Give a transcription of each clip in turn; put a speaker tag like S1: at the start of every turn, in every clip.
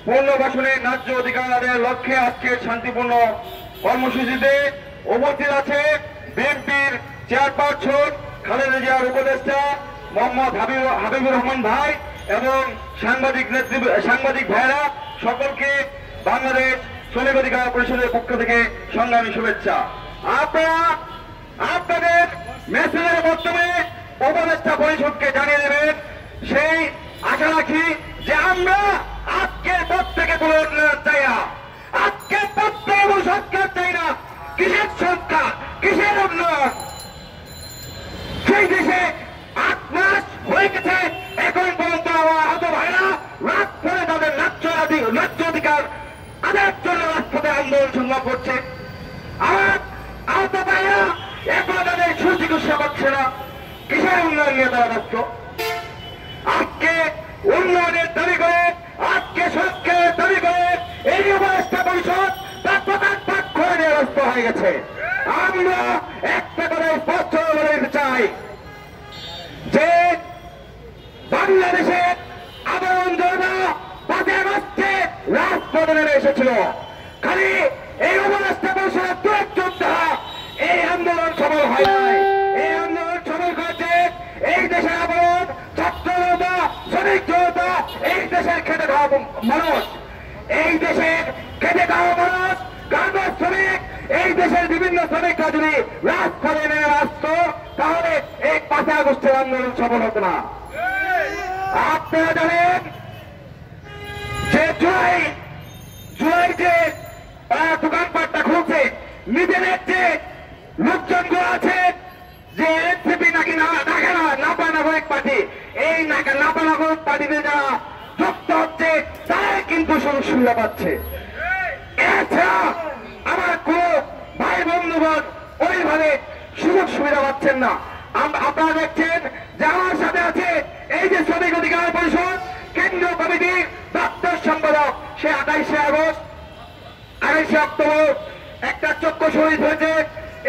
S1: পুনর্বাসনের ন্যায্য অধিকার আদায়ের লক্ষ্যে আজকের শান্তিপূর্ণ কর্মসূচিতে উপস্থিত আছে বিএনপির চেয়ারপারসন খালেদা জিয়ার উপদেষ্টা মোহাম্মদ হাবিবুর রহমান ভাই এবং সাংবাদিক ভাইরা। সকলকে বাংলাদেশ শ্রমিক অধিকার পরিষদের পক্ষ থেকে সংগ্রামী শুভেচ্ছা। আপনারা আপনাদের মেসেজের মাধ্যমে উপদেষ্টা পরিষদকে জানিয়ে দেবেন, সেই আশা রাখি যে আমরা আজকের পর থেকে কোনো উন্নয়ন চাই না, আজকের পর থেকে কোনো সরকার চাই না। কিসের সরকার, কিসের উন্নয়ন? সেই দেশে 8 মাস হয়ে গেছে, এখন পর্যন্ত আমার আহত ভাইরা রাত করে তাদের ন্যায্য অধিকার আদায়ের জন্য রাজপথে আন্দোলন সংগ্রাম করছে। আমার আহত ভাইরা এখন তাদের সুচিকিৎসা পাচ্ছে না। কিসের উন্নয়ন নিয়ে তারা ব্যস্ত? আজকে উন্নয়নের দাবি করে, আজকে সরকারের দাবি করে এই উপদেষ্টা পরিষদ তার প্রকাশ পাঠ করে নিয়ে ব্যস্ত হয়ে গেছে। আমরা একটা করে স্পষ্ট বলে দিতে চাই যে বাংলাদেশের আন্দোলন জনতা 5 আগস্টে রাজপথে নেমে এসেছিল। খালি এই উপদেষ্টা পরিষদের দুয়েক যোদ্ধা এই আন্দোলন সফল হয় নাই। এই আন্দোলন সফল করেছে এই দেশের আন্দোলন, ছাত্র জনতা, শ্রমিক জনতা, এই দেশের খেটে খাওয়া মানুষ, এই দেশের খেটে খাওয়া মানুষ, গার্মেন্টস শ্রমিক, এই দেশের বিভিন্ন শ্রমিকরা যদি রাজপথে নেমে আসত তাহলে এই 5 আগস্টের আন্দোলন সফল হতো না। আপনারা জানেন যে জুলাই যে দোকানপাটটা খুলছে, নিজেদের যে লোকজনগুলো আছে যে এনসিপি নাকি নাপা নাগরিক পার্টি, এই নাপা নাগরিক পার্টিতে যারা যুক্ত হচ্ছে তারাই কিন্তু সুযোগ সুবিধা পাচ্ছে। এছাড়া আমার কোন ভাই বন্ধুগণ ওইভাবে সুযোগ সুবিধা পাচ্ছেন না। আপনারা দেখছেন যে আমার সাথে আছে এই যে শ্রমিক অধিকার পরিষদ কেন্দ্রীয় কমিটির দপ্তর সম্পাদক, সে 28 অক্টোবর একটা চক্ষু শহীদ হয়েছে।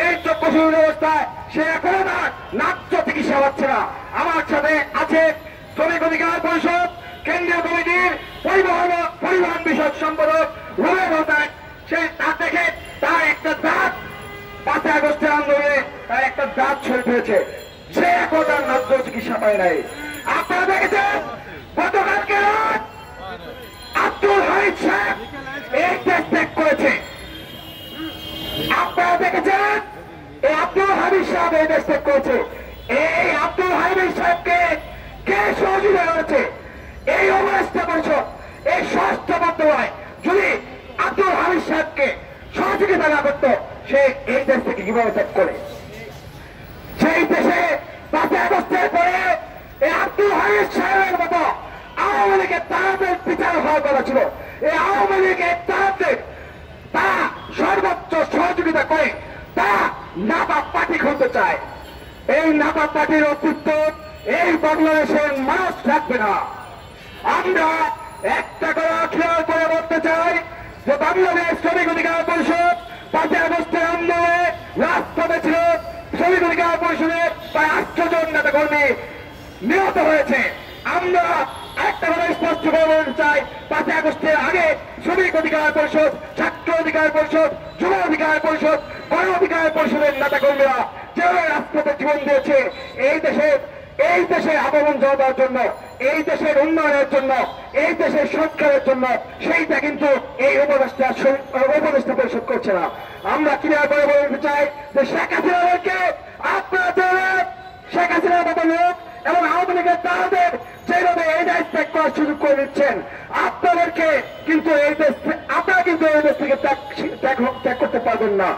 S1: এই চক্ষু শহীদ অবস্থায় সে এখনো তার ন্যায্য চিকিৎসা পাচ্ছে না। আমার সাথে আছে শ্রমিক অধিকার পরিষদ কেন্দ্রীয় কমিটির পরিবহন বিষয়ক সম্পাদক রুবেল হোসেন। সে তার দেখে তার একটা দাঁত 5 আগস্টের আন্দোলনে তার একটা দাঁত শহীদ হয়েছে, সে এখন তার ন্যায্য চিকিৎসা পায় নাই। আপনারা দেখেছেন গতকালকে আব্দুল হামিদ সাহেব এই দেশ ত্যাগ করেছে। আপনারা দেখেছেন এই আব্দুল হামিদ সাহেব এই দেশ ত্যাগ করেছে। এই আব্দুল হামিদ সাহেবকে কে সহযোগিতা করেছে? এই উপদেষ্টা পরিষদ, এই স্বরাষ্ট্র মন্ত্রণালয় যদি আব্দুল হামিদ সাহেবকে সহযোগিতা না করতো সে এই দেশ থেকে কিভাবে ত্যাগ করে? সেই দেশে 5 আগস্টের পরে এই আব্দুল হামিদ সাহেবের মতো আওয়ামী লীগের তাদের বিচার হওয়ার কথা ছিল। এই আওয়ামী লীগের তাদের তারা সর্বোচ্চ সহযোগিতা করে তারা নাপা পার্টি খুলতে চায়। এই নাপা পার্টির অস্তিত্ব এই বাংলাদেশের মানুষ রাখবে না। আমরা একটা করে খেয়াল করে বলতে চাই যে বাংলাদেশ শ্রমিক অধিকার পরিষদ 5 আগস্টের আন্দোলনে রাজপথে ছিল। শ্রমিক অধিকার পরিষদের প্রায় 800 জন নেতা কর্মী নিহত হয়েছে। আমরা একটা কথা স্পষ্ট করে বলতে চাই, 5 আগস্টের আগে শ্রমিক অধিকার পরিষদ, ছাত্র অধিকার পরিষদ, যুব অধিকার পরিষদ, গণ অধিকার পরিষদের নেতা কর্মীরা যেভাবে রাজপথে জীবন দিয়েছে এই দেশের আবরণ জনতার জন্য, এই দেশের উন্নয়নের জন্য, এই দেশের সরকারের জন্য, সেইটা কিন্তু এই উপদেষ্টা পরিষদ করছে না। আমরা ক্লিয়ার করে বলতে চাই যে শেখ হাসিনাকে আপনারা শেখ হাসিনার মতো লোক এবং আওয়ামী লীগের তাদের যেভাবে এই দেশ ত্যাগ করার সুযোগ করে দিচ্ছেন, আপনারা কিন্তু এই দেশ থেকে ত্যাগ করতে পারবেন না।